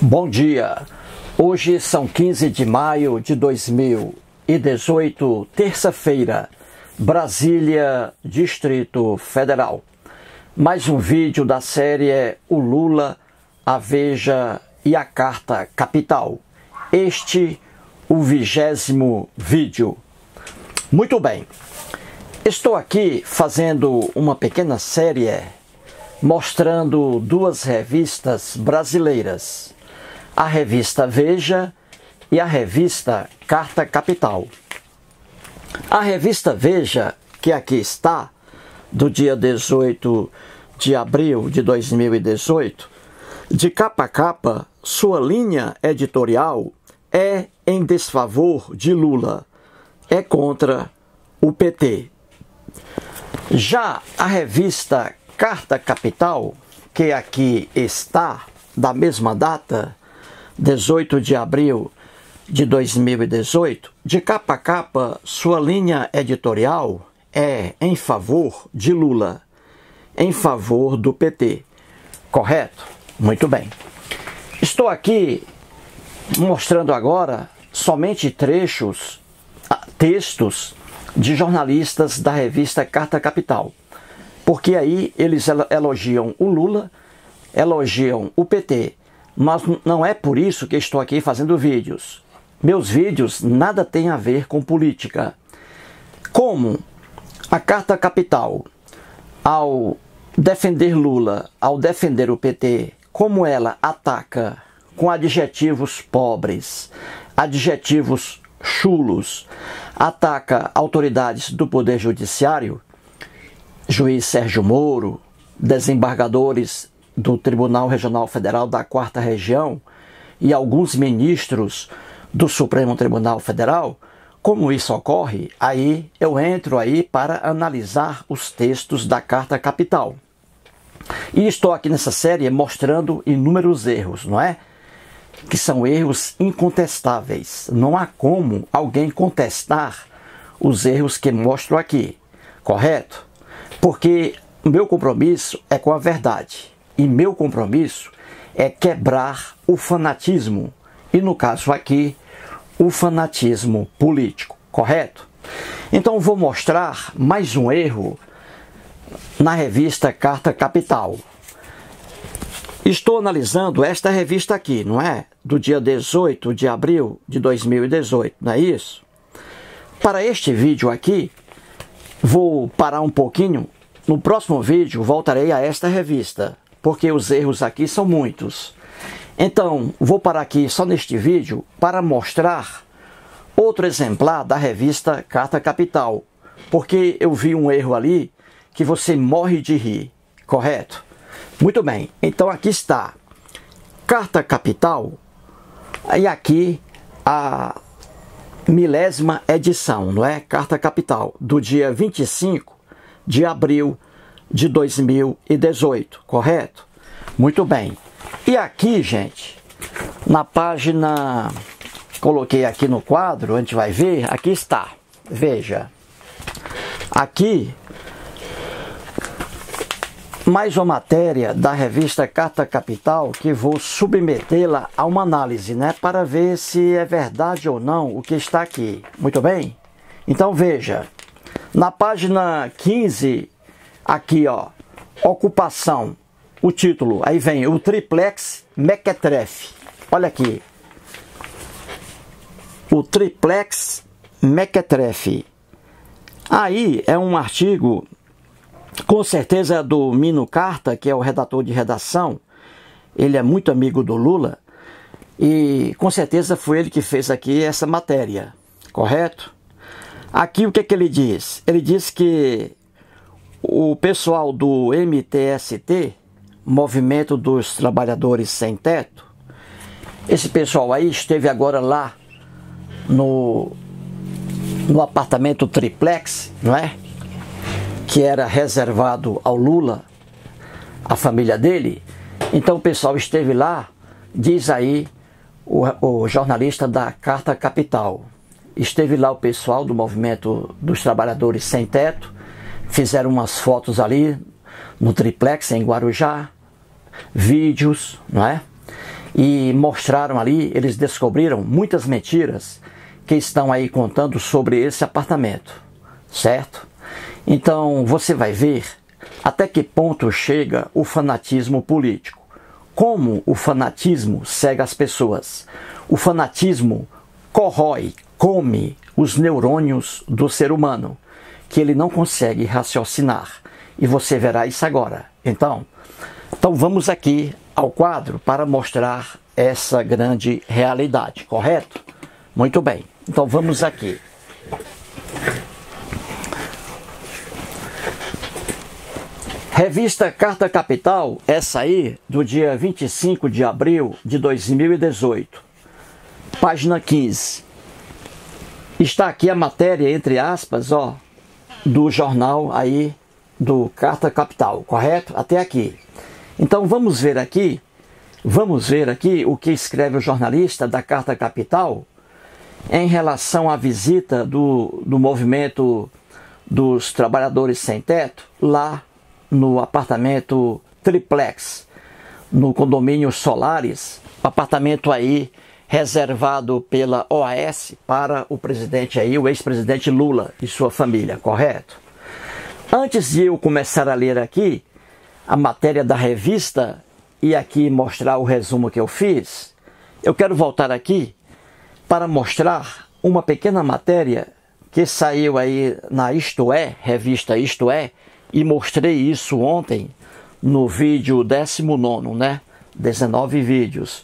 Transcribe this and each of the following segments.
Bom dia, hoje são 15 de maio de 2018, terça-feira, Brasília, Distrito Federal. Mais um vídeo da série O Lula, a Veja e a Carta Capital. Este, o 20º vídeo. Muito bem, estou aqui fazendo uma pequena série mostrando duas revistas brasileiras. A revista Veja e a revista Carta Capital. A revista Veja, que aqui está, do dia 18 de abril de 2018, de capa a capa, sua linha editorial é em desfavor de Lula, é contra o PT. Já a revista Carta Capital, que aqui está, da mesma data, 18 de abril de 2018, de capa a capa, sua linha editorial é em favor de Lula, em favor do PT. Correto? Muito bem. Estou aqui mostrando agora somente textos de jornalistas da revista Carta Capital, porque aí eles elogiam o Lula, elogiam o PT, mas não é por isso que estou aqui fazendo vídeos. Meus vídeos nada têm a ver com política. Como a Carta Capital, ao defender Lula, ao defender o PT, como ela ataca com adjetivos pobres, adjetivos chulos, ataca autoridades do Poder Judiciário, juiz Sérgio Moro, desembargadores do Tribunal Regional Federal da 4ª Região e alguns ministros do Supremo Tribunal Federal, como isso ocorre, aí eu entro aí para analisar os textos da Carta Capital. E estou aqui nessa série mostrando inúmeros erros, não é? Que são erros incontestáveis. Não há como alguém contestar os erros que mostro aqui, correto? Porque o meu compromisso é com a verdade. E meu compromisso é quebrar o fanatismo. E no caso aqui, o fanatismo político, correto? Então vou mostrar mais um erro na revista Carta Capital. Estou analisando esta revista aqui, não é? Do dia 18 de abril de 2018, não é isso? Para este vídeo aqui, vou parar um pouquinho. No próximo vídeo voltarei a esta revista, porque os erros aqui são muitos. Então, vou parar aqui só neste vídeo para mostrar outro exemplar da revista Carta Capital, porque eu vi um erro ali que você morre de rir, correto? Muito bem, então aqui está Carta Capital e aqui a 1000ª edição, não é? Carta Capital, do dia 25 de abril de 2018, correto? Muito bem. E aqui, gente, na página, coloquei aqui no quadro, a gente vai ver, aqui está. Veja. Aqui, mais uma matéria da revista Carta Capital que vou submetê-la a uma análise, né? Para ver se é verdade ou não o que está aqui. Muito bem? Então veja. Na página 15, aqui, ó, ocupação, o título, aí vem o triplex mequetrefe. Olha aqui. O triplex mequetrefe. Aí é um artigo, com certeza do Mino Carta, que é o redator de redação. Ele é muito amigo do Lula e com certeza foi ele que fez aqui essa matéria, correto? Aqui o que é que ele diz? Ele diz que o pessoal do MTST, Movimento dos Trabalhadores Sem Teto, esse pessoal aí esteve agora lá no apartamento triplex, não é? Que era reservado ao Lula, a família dele. Então o pessoal esteve lá, diz aí o jornalista da Carta Capital. Esteve lá o pessoal do Movimento dos Trabalhadores Sem Teto, fizeram umas fotos ali no triplex em Guarujá, vídeos, não é? e mostraram ali, eles descobriram muitas mentiras que estão aí contando sobre esse apartamento, certo? Então você vai ver até que ponto chega o fanatismo político. Como o fanatismo cega as pessoas. O fanatismo corrói, come os neurônios do ser humano, que ele não consegue raciocinar. E você verá isso agora. Então vamos aqui ao quadro para mostrar essa grande realidade, correto? Muito bem. Então vamos aqui. Revista Carta Capital, essa aí, do dia 25 de abril de 2018. Página 15. Está aqui a matéria, entre aspas, ó, do jornal aí, do Carta Capital, correto? Até aqui. Então vamos ver aqui o que escreve o jornalista da Carta Capital em relação à visita do movimento dos trabalhadores sem teto lá no apartamento Triplex, no condomínio Solares, apartamento aí reservado pela OAS para o presidente aí, o ex-presidente Lula e sua família, correto? Antes de eu começar a ler aqui a matéria da revista e aqui mostrar o resumo que eu fiz, eu quero voltar aqui para mostrar uma pequena matéria que saiu aí na Isto É, revista Isto É, e mostrei isso ontem no vídeo 19º, né? 19 vídeos.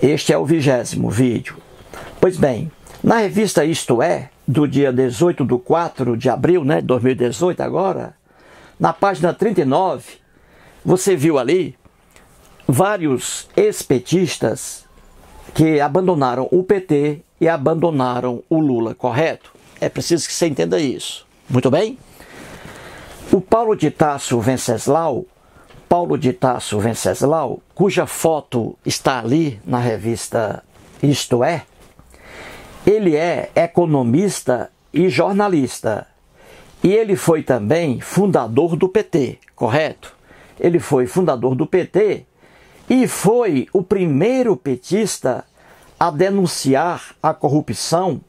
Este é o 20º vídeo. Pois bem, na revista Isto É, do dia 18/4 de abril, né? 2018 agora, na página 39, você viu ali vários ex-petistas que abandonaram o PT e abandonaram o Lula, correto? É preciso que você entenda isso. Muito bem? O Paulo de Tarso Venceslau, cuja foto está ali na revista Isto É, ele é economista e jornalista. E ele foi também fundador do PT, correto? Ele foi fundador do PT e foi o primeiro petista a denunciar a corrupção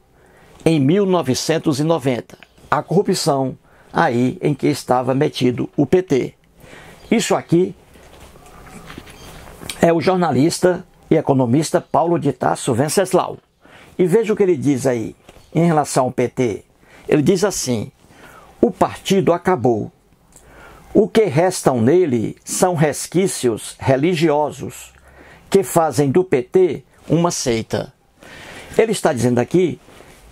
em 1990. A corrupção aí em que estava metido o PT. Isso aqui é o jornalista e economista Paulo de Tarso Venceslau. E veja o que ele diz aí em relação ao PT. Ele diz assim: o partido acabou. O que restam nele são resquícios religiosos que fazem do PT uma seita. Ele está dizendo aqui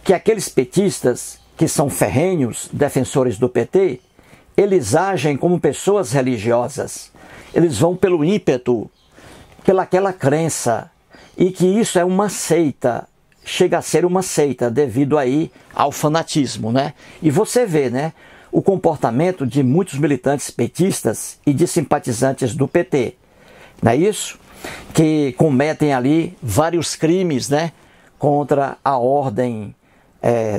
que aqueles petistas que são ferrenhos defensores do PT, eles agem como pessoas religiosas. Eles vão pelo ímpeto, pelaquela crença, e que isso é uma seita, chega a ser uma seita devido aí ao fanatismo, né? E você vê, né, o comportamento de muitos militantes petistas e de simpatizantes do PT, não é isso? Que cometem ali vários crimes, né, contra a ordem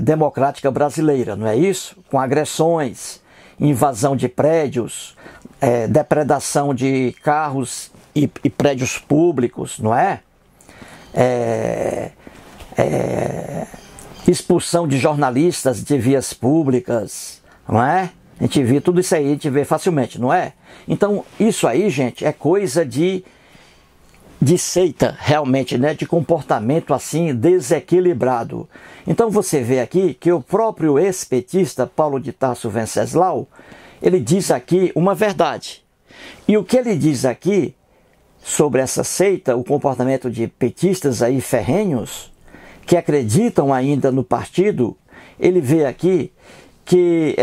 democrática brasileira, não é isso? Com agressões, invasão de prédios, depredação de carros e prédios públicos, não é? Expulsão de jornalistas de vias públicas, não é? A gente vê tudo isso aí, a gente vê facilmente, não é? Então, isso aí, gente, é coisa de seita, realmente, né? De comportamento assim desequilibrado. Então você vê aqui que o próprio ex-petista Paulo de Tarso Venceslau, ele diz aqui uma verdade. E o que ele diz aqui sobre essa seita, o comportamento de petistas aí ferrenhos, que acreditam ainda no partido, ele vê aqui que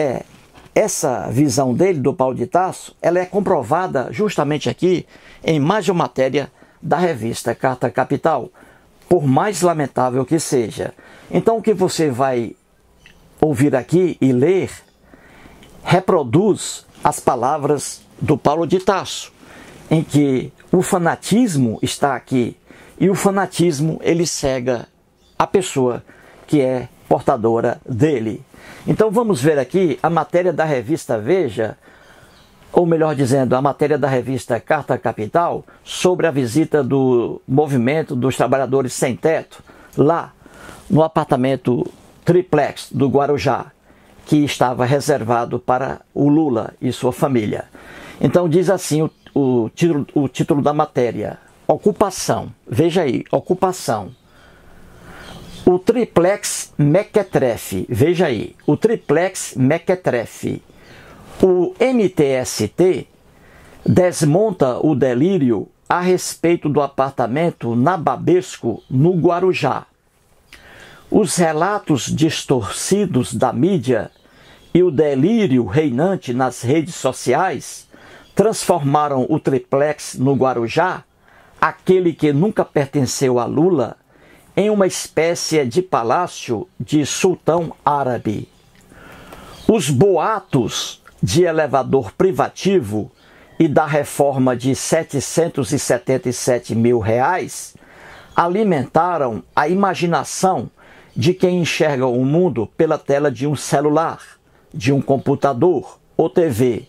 essa visão dele, do Paulo de Tarso, ela é comprovada justamente aqui em mais de uma matéria da revista Carta Capital, por mais lamentável que seja. Então o que você vai ouvir aqui e ler reproduz as palavras do Paulo de Tarso, em que o fanatismo está aqui, e o fanatismo ele cega a pessoa que é portadora dele. Então vamos ver aqui a matéria da revista Veja, ou melhor dizendo, a matéria da revista Carta Capital, sobre a visita do movimento dos trabalhadores sem teto, lá no apartamento triplex do Guarujá, que estava reservado para o Lula e sua família. Então diz assim o título da matéria: ocupação. Veja aí, ocupação. O triplex mequetrefe. Veja aí, o triplex mequetrefe. O MTST desmonta o delírio a respeito do apartamento na Babesco, no Guarujá. Os relatos distorcidos da mídia e o delírio reinante nas redes sociais transformaram o triplex no Guarujá, aquele que nunca pertenceu a Lula, em uma espécie de palácio de sultão árabe. Os boatos de elevador privativo e da reforma de R$ 777 mil alimentaram a imaginação de quem enxerga o mundo pela tela de um celular, de um computador ou TV.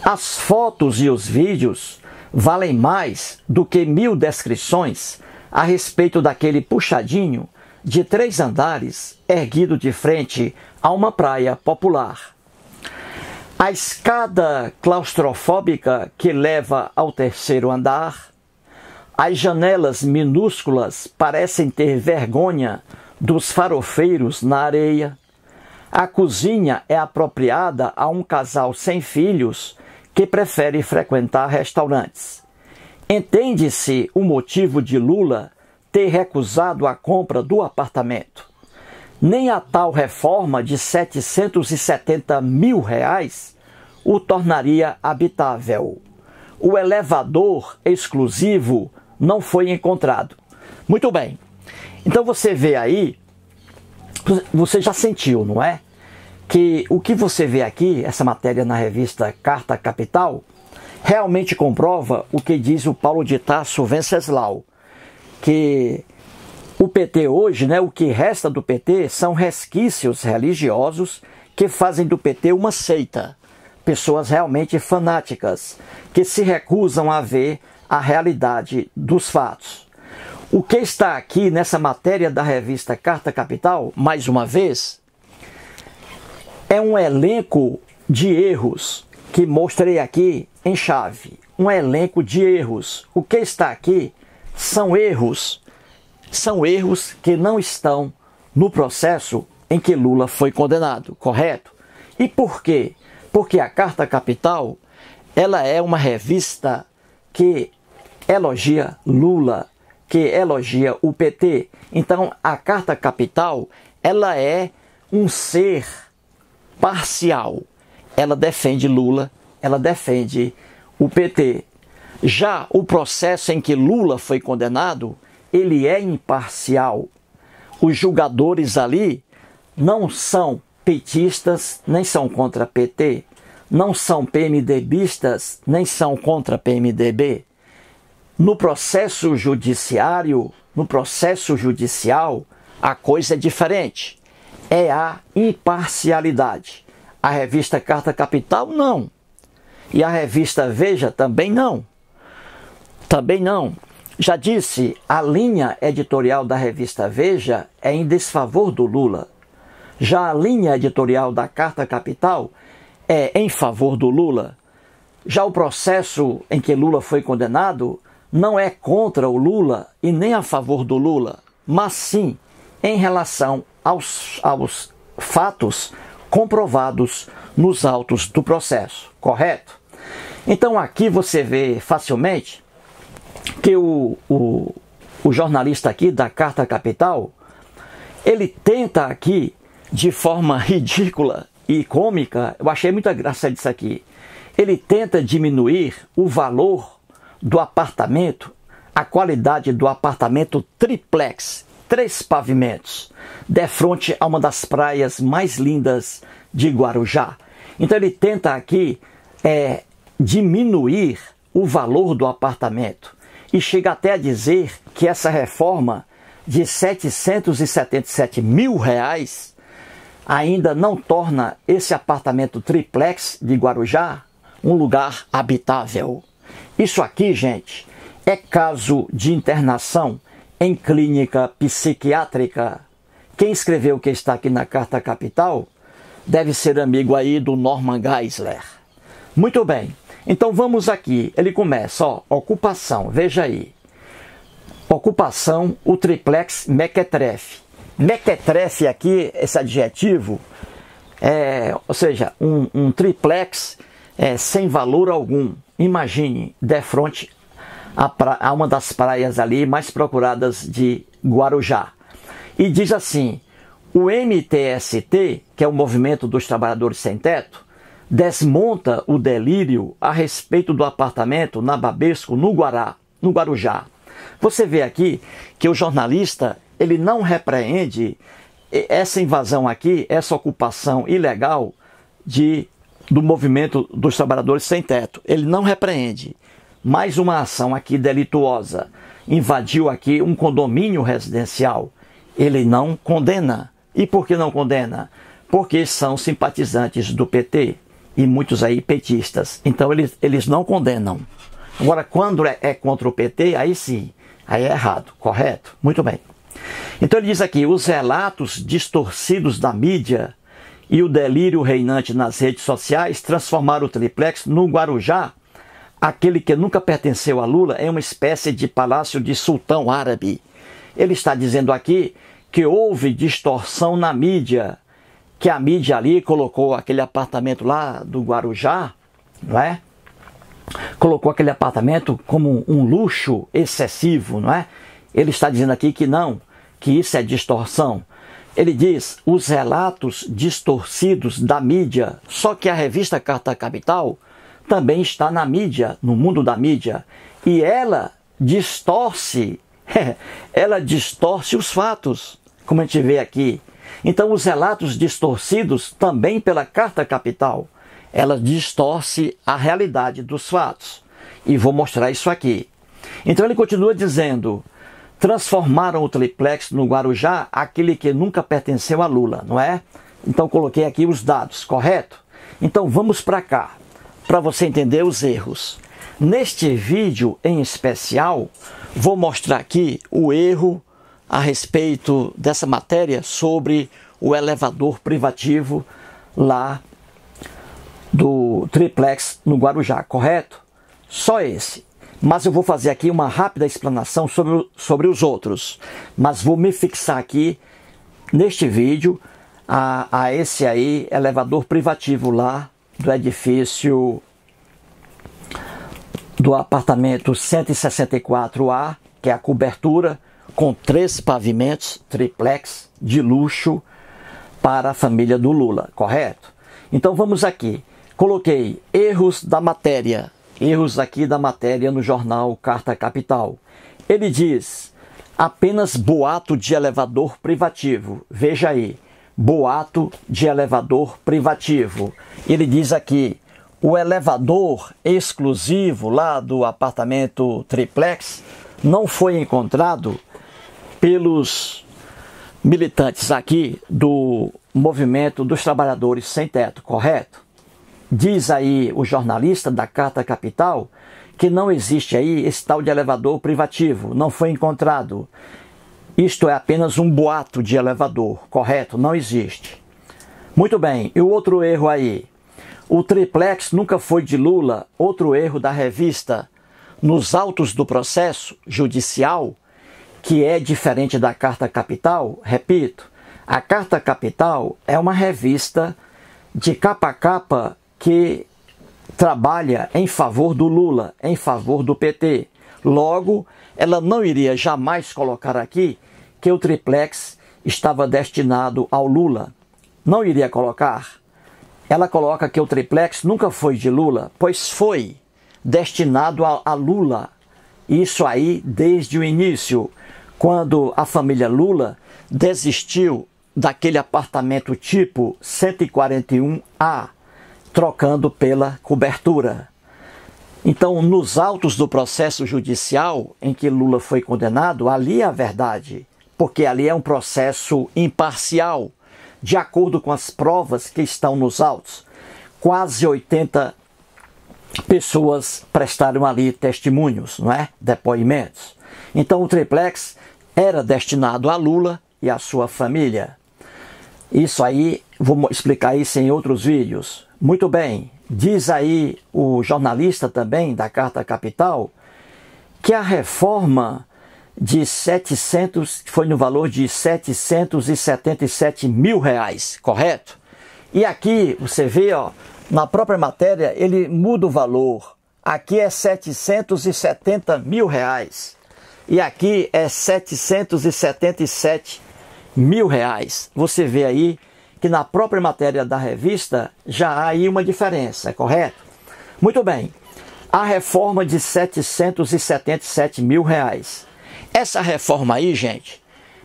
As fotos e os vídeos valem mais do que 1000 descrições a respeito daquele puxadinho de 3 andares erguido de frente a uma praia popular. A escada claustrofóbica que leva ao 3º andar, as janelas minúsculas parecem ter vergonha dos farofeiros na areia. A cozinha é apropriada a um casal sem filhos que prefere frequentar restaurantes. Entende-se o motivo de Lula ter recusado a compra do apartamento. Nem a tal reforma de R$ 770 mil o tornaria habitável. O elevador exclusivo não foi encontrado. Muito bem. Então você vê aí, você já sentiu, não é? Que o que você vê aqui, essa matéria na revista Carta Capital, realmente comprova o que diz o Paulo de Tarso Venceslau, que o PT hoje, né, o que resta do PT são resquícios religiosos que fazem do PT uma seita. Pessoas realmente fanáticas, que se recusam a ver a realidade dos fatos. O que está aqui nessa matéria da revista Carta Capital, mais uma vez, é um elenco de erros que mostrei aqui em chave. Um elenco de erros. O que está aqui são erros que não estão no processo em que Lula foi condenado, correto? E por quê? Porque a Carta Capital, ela é uma revista que elogia Lula, que elogia o PT. Então, a Carta Capital, ela é um ser parcial. Ela defende Lula, ela defende o PT. Já o processo em que Lula foi condenado, ele é imparcial. Os julgadores ali não são petistas, nem são contra PT, não são PMDBistas, nem são contra PMDB. No processo judicial, a coisa é diferente. É a imparcialidade. A revista Carta Capital, não. E a revista Veja também não. Também não. Já disse, a linha editorial da revista Veja é em desfavor do Lula. Já a linha editorial da Carta Capital é em favor do Lula. Já o processo em que Lula foi condenado não é contra o Lula e nem a favor do Lula, mas sim em relação aos fatos comprovados nos autos do processo, correto? Então aqui você vê facilmente que o jornalista aqui da Carta Capital, ele tenta aqui, de forma ridícula e cômica, eu achei muita graça disso aqui, ele tenta diminuir o valor do apartamento, a qualidade do apartamento triplex, 3 pavimentos, defronte a uma das praias mais lindas de Guarujá. Então ele tenta aqui diminuir o valor do apartamento e chega até a dizer que essa reforma de R$ 777 mil ainda não torna esse apartamento triplex de Guarujá um lugar habitável. Isso aqui, gente, é caso de internação em clínica psiquiátrica. Quem escreveu o que está aqui na Carta Capital deve ser amigo aí do Norman Geisler. Muito bem, então vamos aqui. Ele começa, ó, ocupação, veja aí. Ocupação, o triplex mequetrefe. Mequetrefe aqui, esse adjetivo, ou seja, um triplex sem valor algum. Imagine, de frente a uma das praias ali mais procuradas de Guarujá. E diz assim, o MTST, que é o Movimento dos Trabalhadores Sem Teto, desmonta o delírio a respeito do apartamento na Babesco, no Guarujá. Você vê aqui que o jornalista, ele não repreende essa invasão aqui, essa ocupação ilegal do movimento dos trabalhadores sem teto. Ele não repreende. Mais uma ação aqui delituosa. Invadiu aqui um condomínio residencial. Ele não condena. E por que não condena? Porque são simpatizantes do PT e muitos aí petistas. Então eles não condenam. Agora, quando é contra o PT, aí sim. Aí é errado, correto? Muito bem. Então ele diz aqui, os relatos distorcidos da mídia e o delírio reinante nas redes sociais transformaram o triplex no Guarujá, aquele que nunca pertenceu a Lula, em uma espécie de palácio de sultão árabe. Ele está dizendo aqui que houve distorção na mídia, que a mídia ali colocou aquele apartamento lá do Guarujá, não é? Colocou aquele apartamento como um luxo excessivo, não é? Ele está dizendo aqui que não, que isso é distorção. Ele diz, os relatos distorcidos da mídia, só que a revista Carta Capital também está na mídia, no mundo da mídia, e ela distorce os fatos, como a gente vê aqui. Então os relatos distorcidos também pela Carta Capital, ela distorce a realidade dos fatos. E vou mostrar isso aqui. Então ele continua dizendo, transformaram o triplex no Guarujá, aquele que nunca pertenceu a Lula, não é? Então coloquei aqui os dados, correto? Então vamos para cá, para você entender os erros. Neste vídeo em especial, vou mostrar aqui o erro a respeito dessa matéria sobre o elevador privativo lá do triplex no Guarujá, correto? Só esse. Mas eu vou fazer aqui uma rápida explanação sobre os outros. Mas vou me fixar aqui, neste vídeo, a esse aí, elevador privativo lá do edifício do apartamento 164A, que é a cobertura com 3 pavimentos, triplex, de luxo para a família do Lula, correto? Então vamos aqui. Coloquei erros da matéria. Erros aqui da matéria no jornal Carta Capital. Ele diz, apenas boato de elevador privativo. Veja aí, boato de elevador privativo. Ele diz aqui, o elevador exclusivo lá do apartamento triplex não foi encontrado pelos militantes aqui do Movimento dos Trabalhadores Sem Teto, correto? Diz aí o jornalista da Carta Capital que não existe aí esse tal de elevador privativo, não foi encontrado. Isto é apenas um boato de elevador, correto? Não existe. Muito bem, e o outro erro aí? O triplex nunca foi de Lula, outro erro da revista. Nos autos do processo judicial, que é diferente da Carta Capital, repito, a Carta Capital é uma revista de capa a capa que trabalha em favor do Lula, em favor do PT. Logo, ela não iria jamais colocar aqui que o triplex estava destinado ao Lula. Não iria colocar. Ela coloca que o triplex nunca foi de Lula, pois foi destinado a Lula. Isso aí desde o início, quando a família Lula desistiu daquele apartamento tipo 141A, trocando pela cobertura. Então, nos autos do processo judicial em que Lula foi condenado, ali é a verdade, porque ali é um processo imparcial, de acordo com as provas que estão nos autos. Quase 80 pessoas prestaram ali testemunhos, não é? Depoimentos. Então o triplex era destinado a Lula e a sua família. Isso aí, vou explicar isso em outros vídeos. Muito bem, diz aí o jornalista também da Carta Capital que a reforma de 700 foi no valor de 777 mil reais, correto? E aqui você vê, ó, na própria matéria ele muda o valor. Aqui é 770 mil reais e aqui é 777 mil reais. Você vê aí que na própria matéria da revista já há aí uma diferença, correto? Muito bem, a reforma de 777 mil reais. Essa reforma aí, gente,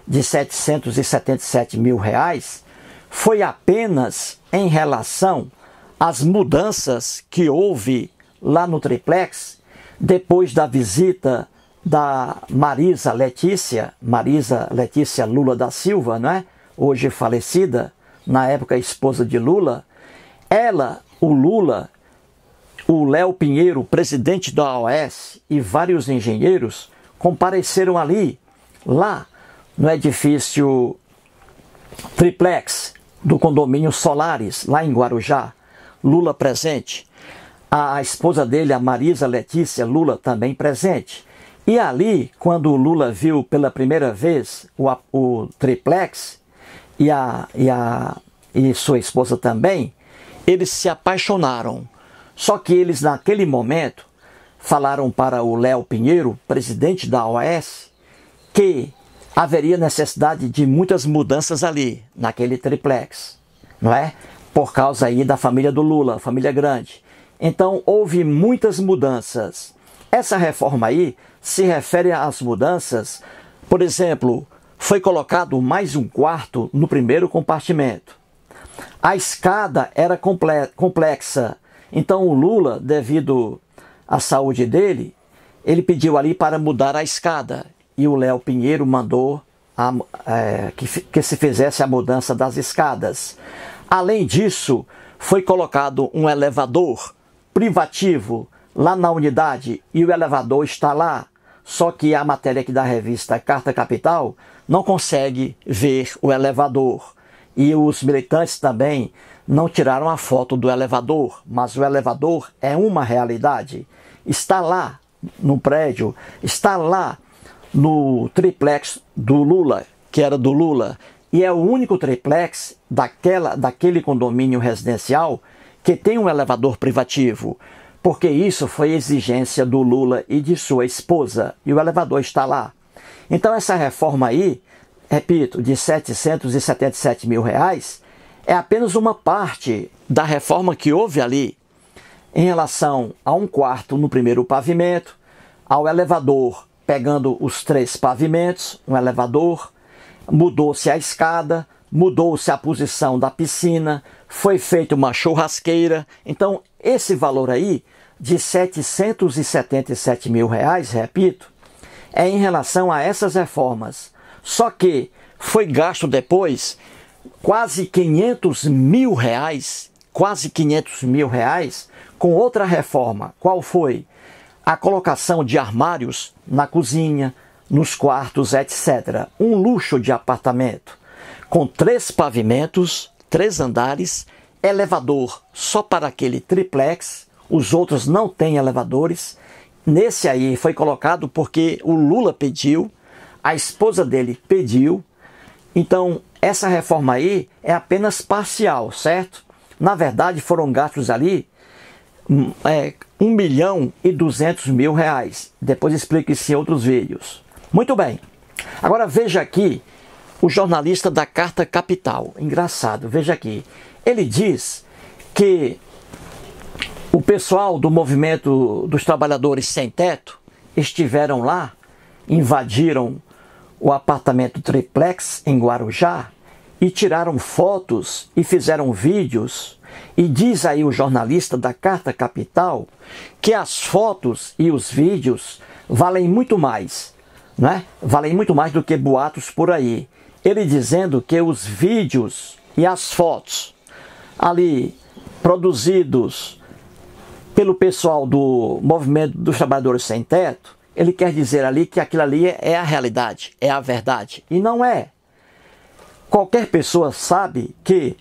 de 777 mil reais, foi apenas em relação às mudanças que houve lá no triplex, depois da visita da Marisa Letícia Lula da Silva, não é? Hoje falecida, na época esposa de Lula. Ela, o Lula, o Léo Pinheiro, presidente da OAS, e vários engenheiros compareceram lá no edifício triplex do condomínio Solares, lá em Guarujá. Lula presente. A esposa dele, a Marisa Letícia Lula, também presente. E ali, quando o Lula viu pela primeira vez o triplex e sua esposa também, eles se apaixonaram. Só que eles, naquele momento, falaram para o Léo Pinheiro, presidente da OAS, que haveria necessidade de muitas mudanças ali, naquele triplex, não é? Por causa aí da família do Lula, família grande. Então, houve muitas mudanças. Essa reforma aí se refere às mudanças, por exemplo, foi colocado mais um quarto no primeiro compartimento. A escada era complexa, então o Lula, devido à saúde dele, ele pediu ali para mudar a escada. E o Léo Pinheiro mandou que se fizesse a mudança das escadas. Além disso, foi colocado um elevador privativo lá na unidade e o elevador está lá. Só que a matéria aqui da revista Carta Capital não consegue ver o elevador. E os militantes também não tiraram a foto do elevador, mas o elevador é uma realidade. Está lá no prédio, está lá no triplex do Lula, que era do Lula, e é o único triplex daquele condomínio residencial que tem um elevador privativo, porque isso foi exigência do Lula e de sua esposa, e o elevador está lá. Então essa reforma aí, repito, de 777 mil reais, é apenas uma parte da reforma que houve ali, em relação a um quarto no primeiro pavimento, ao elevador pegando os 3 pavimentos, um elevador, mudou-se a escada, mudou-se a posição da piscina, foi feita uma churrasqueira. Então, esse valor aí, de 777 mil reais, repito, é em relação a essas reformas. Só que foi gasto depois quase 500 mil reais, com outra reforma. Qual foi? A colocação de armários na cozinha, nos quartos, etc. Um luxo de apartamento, com 3 pavimentos, 3 andares, elevador só para aquele triplex, os outros não têm elevadores. Nesse aí foi colocado porque o Lula pediu, a esposa dele pediu. Então, essa reforma aí é apenas parcial, certo? Na verdade, foram gastos ali 1.200.000 reais. Depois explico isso em outros vídeos. Muito bem. Agora veja aqui o jornalista da Carta Capital. Engraçado, veja aqui. Ele diz que o pessoal do movimento dos trabalhadores sem teto estiveram lá, invadiram o apartamento triplex em Guarujá e tiraram fotos e fizeram vídeos. E diz aí o jornalista da Carta Capital que as fotos e os vídeos valem muito mais, né? Valem muito mais do que boatos por aí. Ele dizendo que os vídeos e as fotos ali produzidos pelo pessoal do Movimento dos Trabalhadores Sem Teto, ele quer dizer ali que aquilo ali é a realidade, é a verdade. E não é. Qualquer pessoa sabe que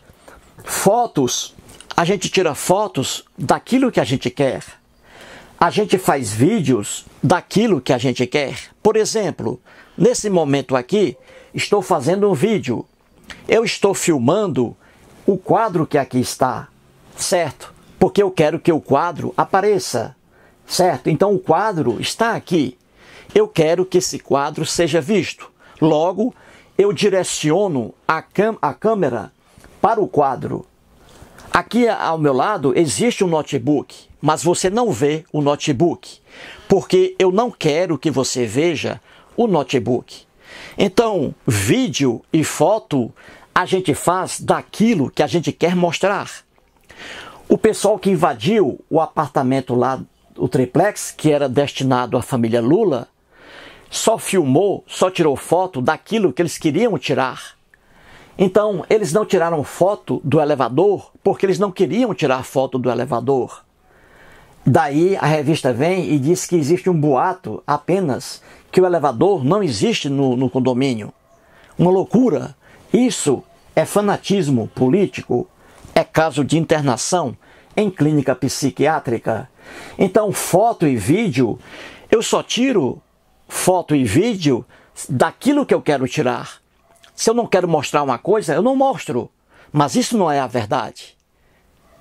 fotos, a gente tira fotos daquilo que a gente quer. A gente faz vídeos daquilo que a gente quer. Por exemplo, nesse momento aqui, estou fazendo um vídeo. Eu estou filmando o quadro que aqui está, certo? Porque eu quero que o quadro apareça, certo? Então o quadro está aqui. Eu quero que esse quadro seja visto. Logo, eu direciono a câmera para o quadro. Aqui ao meu lado existe um notebook, mas você não vê o notebook, porque eu não quero que você veja o notebook. Então, vídeo e foto a gente faz daquilo que a gente quer mostrar. O pessoal que invadiu o apartamento lá, o triplex, que era destinado à família Lula, só filmou, só tirou foto daquilo que eles queriam tirar. Então, eles não tiraram foto do elevador porque eles não queriam tirar foto do elevador. Daí a revista vem e diz que existe um boato apenas que o elevador não existe no condomínio. Uma loucura. Isso é fanatismo político, é caso de internação em clínica psiquiátrica. Então, foto e vídeo, eu só tiro foto e vídeo daquilo que eu quero tirar. Se eu não quero mostrar uma coisa, eu não mostro. Mas isso não é a verdade.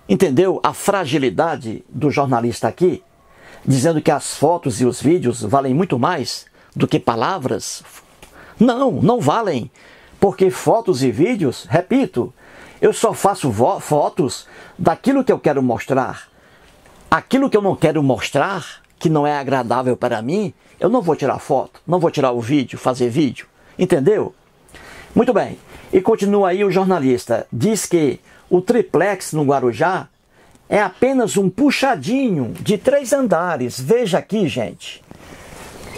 Entendeu a fragilidade do jornalista aqui? Dizendo que as fotos e os vídeos valem muito mais do que palavras? Não, não valem. Porque fotos e vídeos, repito, eu só faço fotos daquilo que eu quero mostrar. Aquilo que eu não quero mostrar, que não é agradável para mim, eu não vou tirar foto, não vou tirar o vídeo, fazer vídeo. Entendeu? Muito bem. E continua aí o jornalista. Diz que o triplex no Guarujá é apenas um puxadinho de 3 andares. Veja aqui, gente,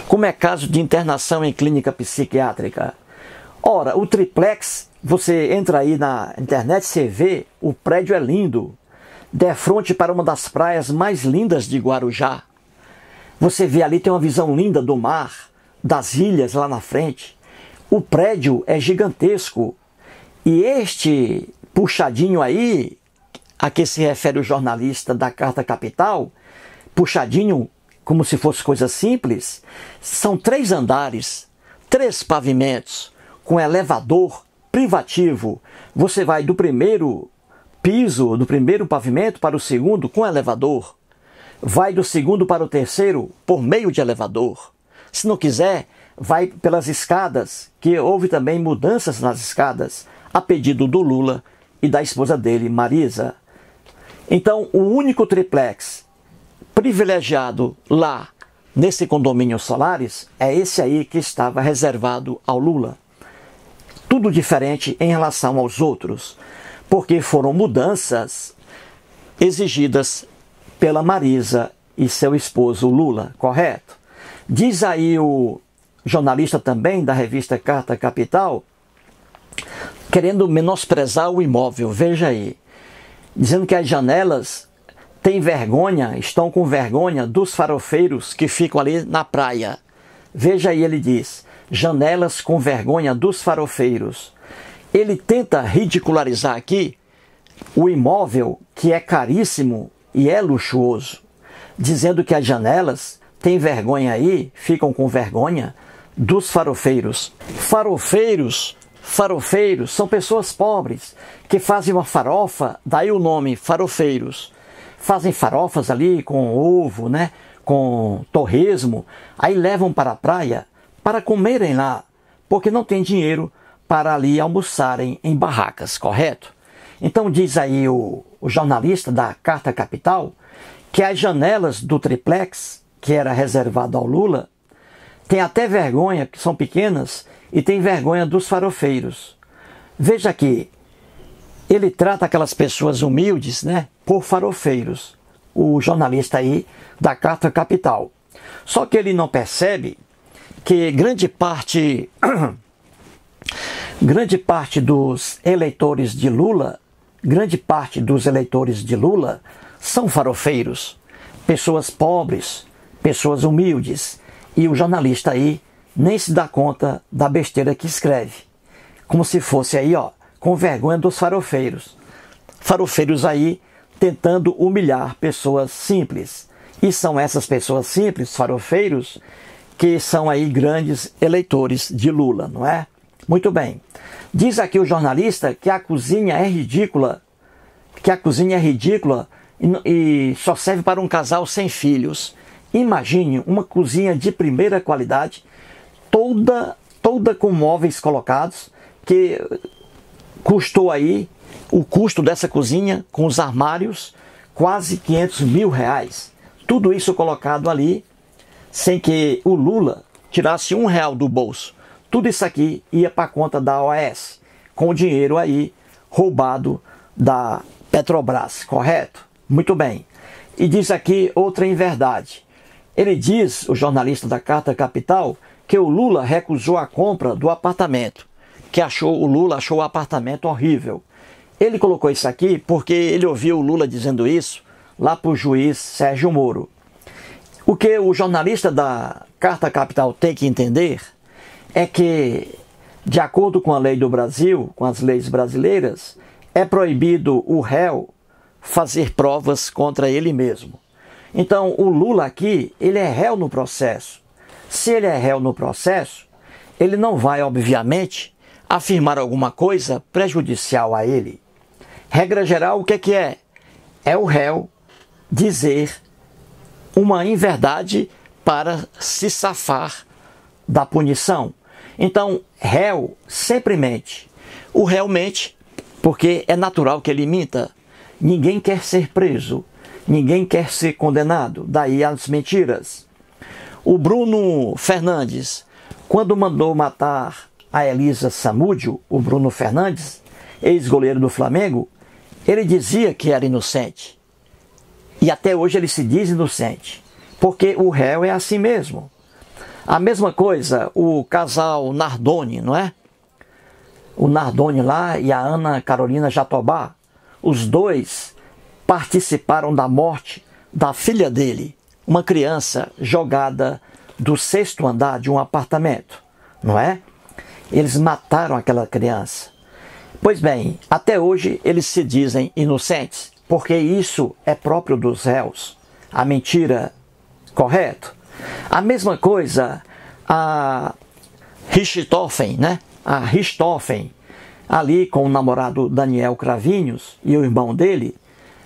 como é caso de internação em clínica psiquiátrica. Ora, o triplex, você entra aí na internet, você vê, o prédio é lindo. De frente para uma das praias mais lindas de Guarujá. Você vê ali, tem uma visão linda do mar, das ilhas lá na frente. O prédio é gigantesco. E este puxadinho aí, a que se refere o jornalista da Carta Capital, puxadinho como se fosse coisa simples, são 3 andares, 3 pavimentos, com elevador privativo. Você vai do primeiro piso, do primeiro pavimento para o segundo com elevador. Vai do segundo para o terceiro por meio de elevador. Se não quiser, vai pelas escadas, que houve também mudanças nas escadas, a pedido do Lula e da esposa dele, Marisa. Então, o único triplex privilegiado lá, nesse condomínio Solares, é esse aí que estava reservado ao Lula. Tudo diferente em relação aos outros, porque foram mudanças exigidas pela Marisa e seu esposo Lula, correto? Diz aí o jornalista também da revista Carta Capital, querendo menosprezar o imóvel, veja aí, dizendo que as janelas têm vergonha, estão com vergonha dos farofeiros que ficam ali na praia. Veja aí, ele diz, janelas com vergonha dos farofeiros. Ele tenta ridicularizar aqui o imóvel que é caríssimo e é luxuoso, dizendo que as janelas têm vergonha aí, ficam com vergonha dos farofeiros. Farofeiros são pessoas pobres que fazem uma farofa, daí o nome farofeiros. Fazem farofas ali com ovo, né, com torresmo, aí levam para a praia para comerem lá, porque não tem dinheiro para ali almoçarem em barracas, correto? Então diz aí o jornalista da Carta Capital que as janelas do triplex, que era reservado ao Lula, tem até vergonha, que são pequenas, e tem vergonha dos farofeiros. Veja aqui, ele trata aquelas pessoas humildes, né, por farofeiros, o jornalista aí da Carta Capital. Só que ele não percebe que grande parte dos eleitores de Lula, são farofeiros. pessoas pobres, pessoas humildes. E o jornalista aí nem se dá conta da besteira que escreve. Como se fosse aí, ó, com vergonha dos farofeiros. Farofeiros aí tentando humilhar pessoas simples. E são essas pessoas simples, farofeiros, que são aí grandes eleitores de Lula, não é? Muito bem. Diz aqui o jornalista que a cozinha é ridícula, e só serve para um casal sem filhos. Imagine uma cozinha de primeira qualidade, toda com móveis colocados, que custou aí, o custo dessa cozinha, com os armários, quase 500 mil reais. Tudo isso colocado ali, sem que o Lula tirasse R$1 do bolso. Tudo isso aqui ia para a conta da OAS, com o dinheiro aí roubado da Petrobras, correto? Muito bem. E diz aqui outra inverdade. Ele diz, o jornalista da Carta Capital, que o Lula recusou a compra do apartamento, que o Lula achou o apartamento horrível. Ele colocou isso aqui porque ele ouviu o Lula dizendo isso lá para o juiz Sérgio Moro. O que o jornalista da Carta Capital tem que entender é que, de acordo com a lei do Brasil, com as leis brasileiras, é proibido o réu fazer provas contra ele mesmo. Então, o Lula aqui, ele é réu no processo. Se ele é réu no processo, ele não vai, obviamente, afirmar alguma coisa prejudicial a ele. Regra geral, o que é? É o réu dizer uma inverdade para se safar da punição. Então, réu sempre mente. O réu mente porque é natural que ele minta. Ninguém quer ser preso, ninguém quer ser condenado. Daí as mentiras. O Bruno Fernandes, quando mandou matar a Elisa Samúdio, o Bruno Fernandes, ex-goleiro do Flamengo, ele dizia que era inocente. E até hoje ele se diz inocente, porque o réu é assim mesmo. A mesma coisa, o casal Nardoni, não é? O Nardoni lá e a Ana Carolina Jatobá, os dois participaram da morte da filha dele, uma criança jogada do 6º andar de um apartamento, não é? Eles mataram aquela criança. Pois bem, até hoje eles se dizem inocentes, porque isso é próprio dos réus. A mentira, correto? A mesma coisa a Richthofen, né? A Richthofen, ali com o namorado Daniel Cravinhos e o irmão dele,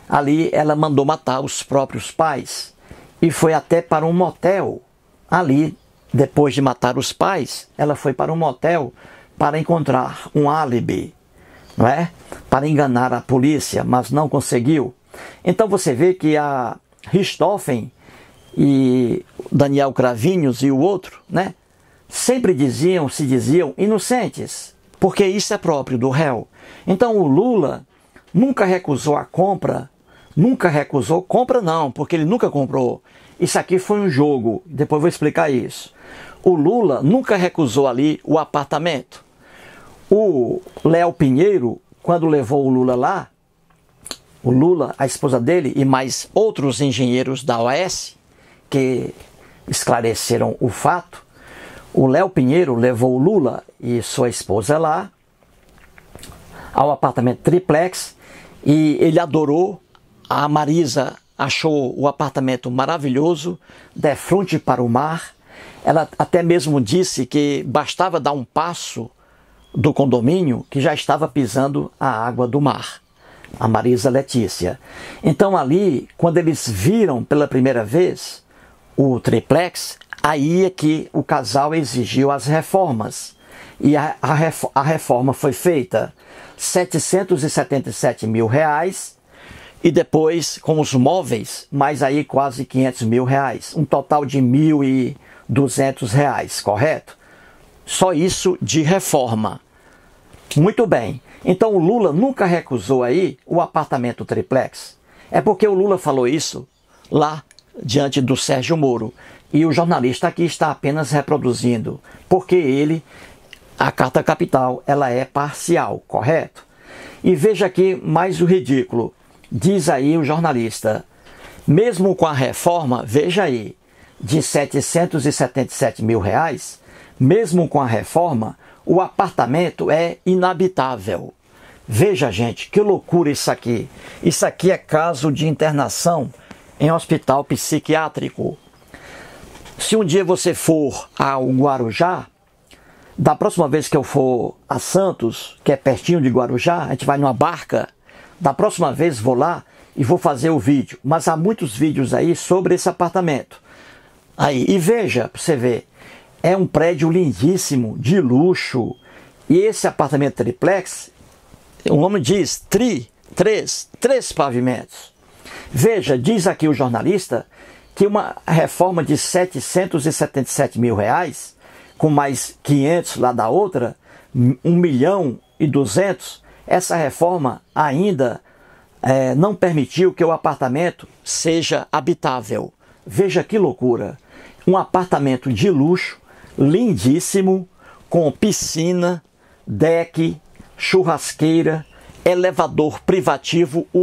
ali ela mandou matar os próprios pais e foi até para um motel. Ali, depois de matar os pais, ela foi para um motel para encontrar um álibi, não é? Para enganar a polícia, mas não conseguiu. Então você vê que a Richthofen e Daniel Cravinhos e o outro, né? Sempre se diziam inocentes, porque isso é próprio do réu. Então o Lula nunca recusou a compra, compra não, porque ele nunca comprou. Isso aqui foi um jogo, depois vou explicar isso. O Lula nunca recusou ali o apartamento. O Léo Pinheiro, quando levou o Lula lá, o Lula, a esposa dele e mais outros engenheiros da OAS, que esclareceram o fato, o Léo Pinheiro levou o Lula e sua esposa lá ao apartamento triplex e ele adorou. A Marisa achou o apartamento maravilhoso, de frente para o mar. Ela até mesmo disse que bastava dar um passo do condomínio que já estava pisando a água do mar. A Marisa Letícia. Então ali, quando eles viram pela primeira vez o triplex, aí é que o casal exigiu as reformas. E a reforma foi feita, R$777 mil, e depois com os móveis, mais aí quase R$500 mil, um total de R$1.200, correto? Só isso de reforma. Muito bem, então o Lula nunca recusou aí o apartamento triplex. É porque o Lula falou isso lá diante do Sérgio Moro. E o jornalista aqui está apenas reproduzindo, porque ele, a Carta Capital, ela é parcial, correto? E veja aqui mais o ridículo. Diz aí o jornalista Mesmo com a reforma, veja aí, de R$ 777 mil, mesmo com a reforma, o apartamento é inabitável. Veja, gente, que loucura isso aqui. Isso aqui é caso de internação em hospital psiquiátrico. Se um dia você for ao Guarujá, da próxima vez que eu for a Santos, que é pertinho de Guarujá, a gente vai numa barca, da próxima vez vou lá e vou fazer o vídeo. Mas há muitos vídeos aí sobre esse apartamento. Aí, e veja, para você ver, é um prédio lindíssimo, de luxo. E esse apartamento triplex, o nome diz três pavimentos. Veja, diz aqui o jornalista que uma reforma de R$ 777 mil, com mais 500 lá da outra, 1.200.000, essa reforma ainda não permitiu que o apartamento seja habitável. Veja que loucura. Um apartamento de luxo, lindíssimo, com piscina, deck, churrasqueira, elevador privativo, o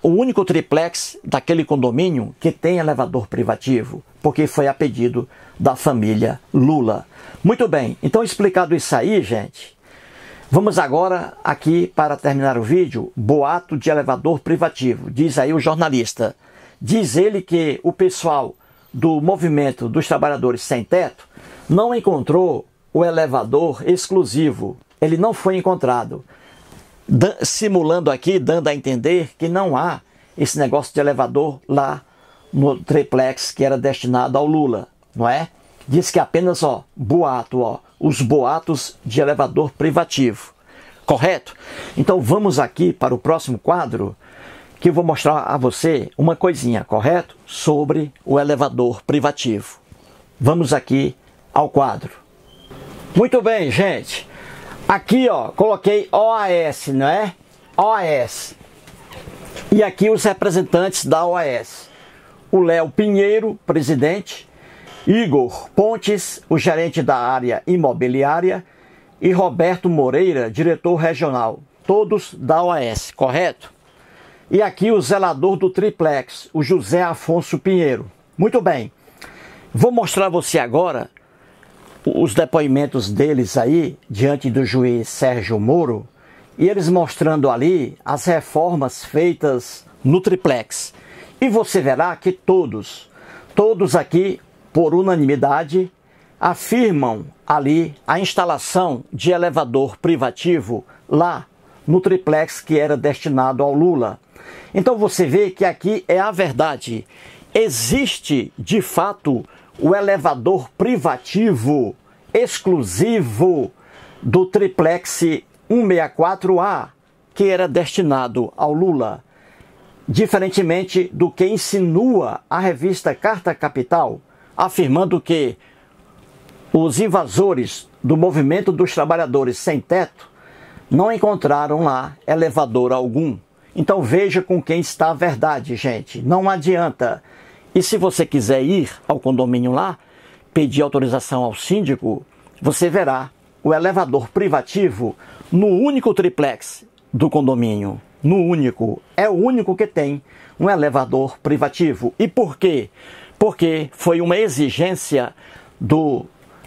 único triplex daquele condomínio que tem elevador privativo, porque foi a pedido da família Lula. Muito bem, então explicado isso aí, gente, vamos agora aqui para terminar o vídeo, boato de elevador privativo. Diz aí o jornalista, diz ele que o pessoal do Movimento dos Trabalhadores Sem Teto não encontrou o elevador exclusivo, ele não foi encontrado. Simulando aqui, dando a entender que não há esse negócio de elevador lá no triplex que era destinado ao Lula, não é? Diz que apenas, boato, os boatos de elevador privativo, correto? Então vamos aqui para o próximo quadro, que eu vou mostrar a você uma coisinha, correto? Sobre o elevador privativo. Vamos aqui ao quadro. Muito bem, gente. Aqui, coloquei OAS, não é? OAS. E aqui os representantes da OAS. O Léo Pinheiro, presidente. Igor Pontes, o gerente da área imobiliária. E Roberto Moreira, diretor regional. Todos da OAS, correto? E aqui o zelador do triplex, o José Afonso Pinheiro. Muito bem. Vou mostrar a você agora os depoimentos deles aí, diante do juiz Sérgio Moro, e eles mostrando ali as reformas feitas no triplex. E você verá que todos aqui, por unanimidade, afirmam ali a instalação de elevador privativo lá no triplex que era destinado ao Lula. Então você vê que aqui é a verdade. Existe, de fato, o elevador privativo exclusivo do triplex 164A, que era destinado ao Lula. Diferentemente do que insinua a revista Carta Capital, afirmando que os invasores do Movimento dos Trabalhadores Sem Teto não encontraram lá elevador algum. Então veja com quem está a verdade, gente. Não adianta. E se você quiser ir ao condomínio lá, pedir autorização ao síndico, você verá o elevador privativo no único triplex do condomínio. No único. É o único que tem um elevador privativo. E por quê? Porque foi uma exigência do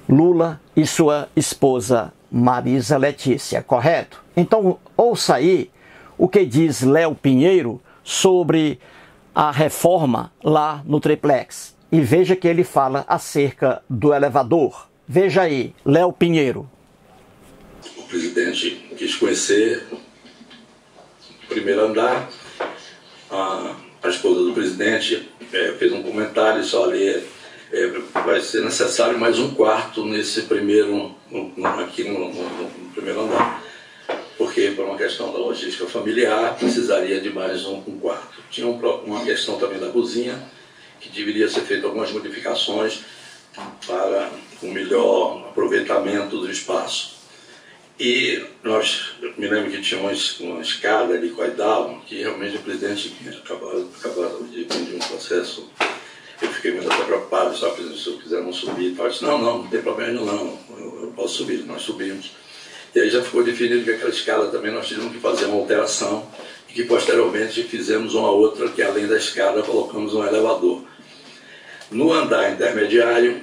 Lula e sua esposa Marisa Letícia, correto? Então ouça aí o que diz Léo Pinheiro sobre a reforma lá no triplex. E veja que ele fala acerca do elevador. Veja aí, Léo Pinheiro. O presidente quis conhecer o primeiro andar. A esposa do presidente fez um comentário, disse, olha, vai ser necessário mais um quarto nesse primeiro, aqui no primeiro andar. Porque, por uma questão da logística familiar, precisaria de mais um quarto. Tinha uma questão também da cozinha, que deveria ser feita algumas modificações para um melhor aproveitamento do espaço. E me lembro que tinha uma escada ali com a Idal, que realmente o presidente acabava de pedir um processo. Eu fiquei muito até preocupado, só se eu quiser não subir. Eu disse, não tem problema nenhum, não, eu posso subir. Nós subimos. E aí já ficou definido que aquela escala também nós tivemos que fazer uma alteração, que posteriormente fizemos uma outra, que além da escada colocamos um elevador. No andar intermediário,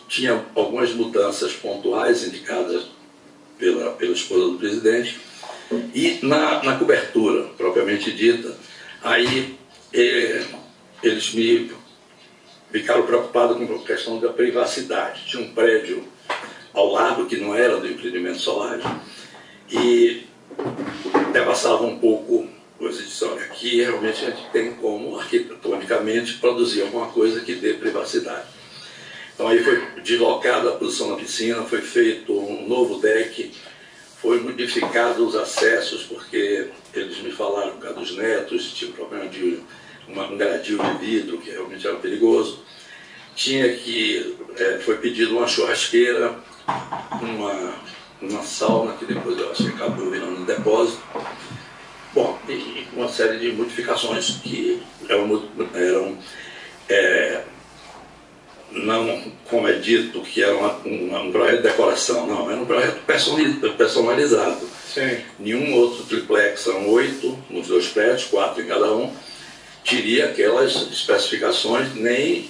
tinha algumas mudanças pontuais indicadas pela esposa do presidente, e na cobertura, propriamente dita, aí eles me ficaram preocupados com a questão da privacidade. Tinha um prédio ao lado que não era do empreendimento solar, e devassava um pouco coisa de olha, aqui realmente a gente tem como arquitetonicamente produzir alguma coisa que dê privacidade. Então aí foi deslocada a posição da piscina, foi feito um novo deck, foi modificado os acessos, porque eles me falaram, por causa dos netos, tinha problema de um gradil de vidro, que realmente era perigoso. Foi pedido uma churrasqueira, uma sauna, que depois eu acho que acabou virando um depósito. Bom, e uma série de modificações que eram não, como é dito, que era um projeto de decoração, não, era um projeto personalizado. Sim. Nenhum outro triplex, são 8 nos 2 prédios, 4 em cada um, teria aquelas especificações, nem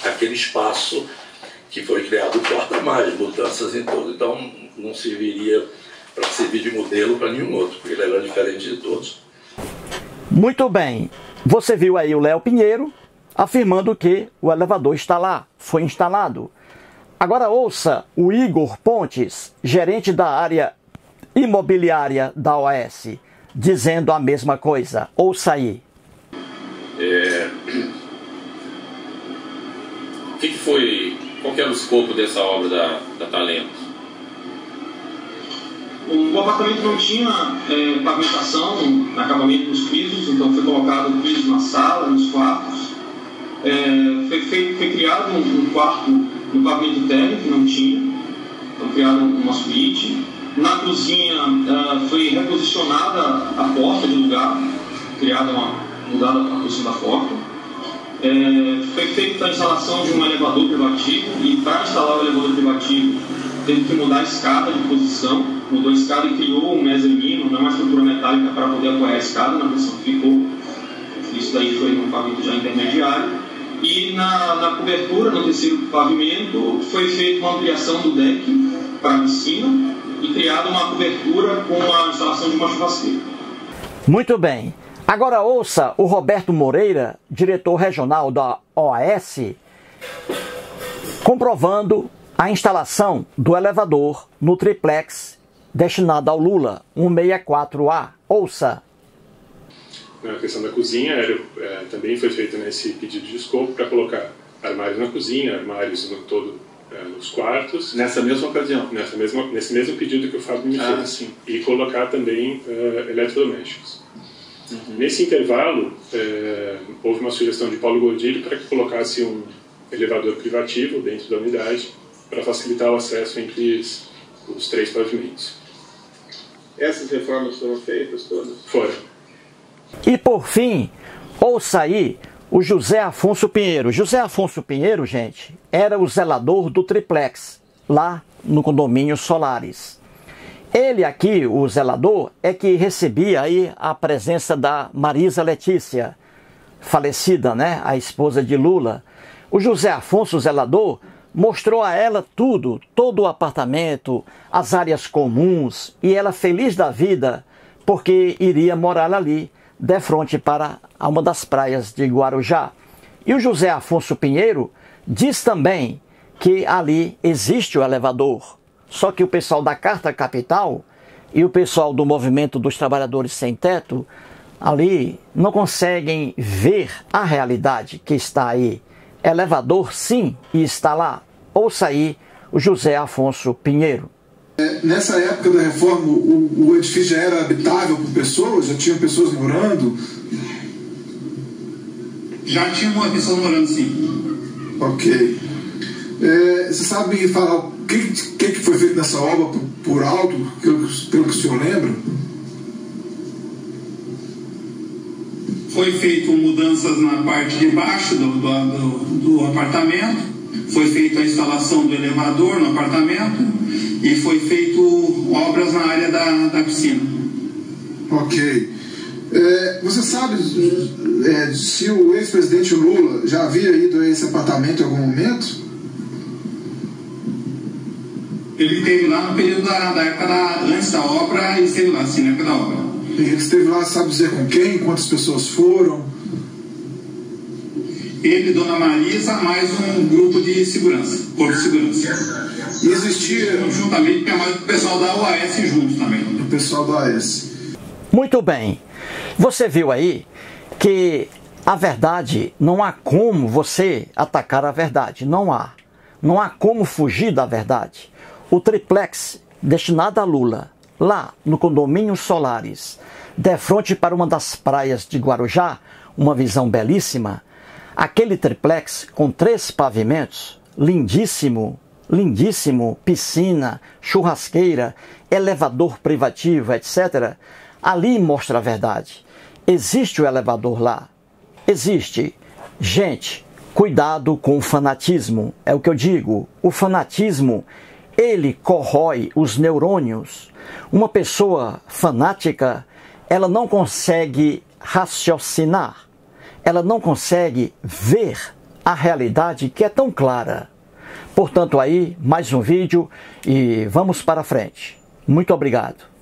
aquele espaço que foi criado porta-mais, mudanças em todo. Então, não serviria para servir de modelo para nenhum outro, porque ele era diferente de todos. Muito bem. Você viu aí o Léo Pinheiro afirmando que o elevador está lá, foi instalado. Agora ouça o Igor Pontes, gerente da área imobiliária da OAS, dizendo a mesma coisa. Ouça aí. Qual que era o escopo dessa obra da Talentos? O apartamento não tinha pavimentação, acabamento dos pisos, então foi colocado piso na sala, nos quartos. Foi criado um quarto no pavimento térreo, que não tinha, então criado uma suíte. Na cozinha foi reposicionada a porta de lugar, mudada a posição da porta. Foi feita a instalação de um elevador privativo, e para instalar o elevador privativo teve que mudar a escada de posição, mudou a escada e criou um mezanino, uma estrutura metálica para poder apoiar a escada na posição que ficou. Isso daí foi no pavimento já intermediário. E na cobertura, no terceiro pavimento, foi feita uma ampliação do deck para a piscina e criada uma cobertura com a instalação de uma churrasqueira. Muito bem. Agora ouça o Roberto Moreira, diretor regional da OAS, comprovando a instalação do elevador no triplex destinado ao Lula, 164A. Ouça. Na questão da cozinha, também foi feito nesse pedido de escopo para colocar armários na cozinha, armários no todo nos quartos. Nessa mesma ocasião? Nesse mesmo pedido que o Fábio me fez. Sim. E colocar também eletrodomésticos. Uhum. Nesse intervalo, houve uma sugestão de Paulo Gordilho para que colocasse um elevador privativo dentro da unidade para facilitar o acesso entre os 3 pavimentos. Essas reformas foram feitas todas? Foram. E por fim, ouça aí o José Afonso Pinheiro. José Afonso Pinheiro, gente, era o zelador do triplex, lá no condomínio Solares. Ele aqui, o zelador, é que recebia aí a presença da Marisa Letícia, falecida, né, a esposa de Lula. O José Afonso, o zelador, mostrou a ela tudo, todo o apartamento, as áreas comuns, e ela feliz da vida, porque iria morar ali, de frente para uma das praias de Guarujá. E o José Afonso Pinheiro diz também que ali existe o elevador, só que o pessoal da Carta Capital e o pessoal do Movimento dos Trabalhadores Sem Teto ali não conseguem ver a realidade que está aí. Elevador sim, e está lá. Ouça aí o José Afonso Pinheiro. Nessa época da reforma, o edifício já era habitável por pessoas? Já tinham pessoas morando? Já tinha uma pessoa morando, sim. Ok. Você sabe falar o que foi feito nessa obra por alto, pelo que o senhor lembra? Foi feito mudanças na parte de baixo do apartamento, foi feita a instalação do elevador no apartamento e foi feito obras na área da piscina. Ok. Você sabe se o ex-presidente Lula já havia ido a esse apartamento em algum momento? Ele esteve lá no período da época antes da obra, ele esteve lá, sim, na época da obra. E ele esteve lá, sabe dizer com quem, quantas pessoas foram? Ele e Dona Marisa, mais um grupo de segurança, corpo de segurança. E existia... Juntamente, tem mais o pessoal da OAS junto também. O pessoal da OAS. Muito bem. Você viu aí que a verdade, não há como você atacar a verdade. Não há. Não há como fugir da verdade. O triplex destinado a Lula, lá no condomínio Solares, de frente para uma das praias de Guarujá, uma visão belíssima, aquele triplex com 3 pavimentos, lindíssimo, lindíssimo, piscina, churrasqueira, elevador privativo, etc., ali mostra a verdade. Existe o elevador lá? Existe. Gente, cuidado com o fanatismo, é o que eu digo. O fanatismo, ele corrói os neurônios. Uma pessoa fanática, ela não consegue raciocinar, ela não consegue ver a realidade que é tão clara. Portanto, aí, mais um vídeo e vamos para frente. Muito obrigado.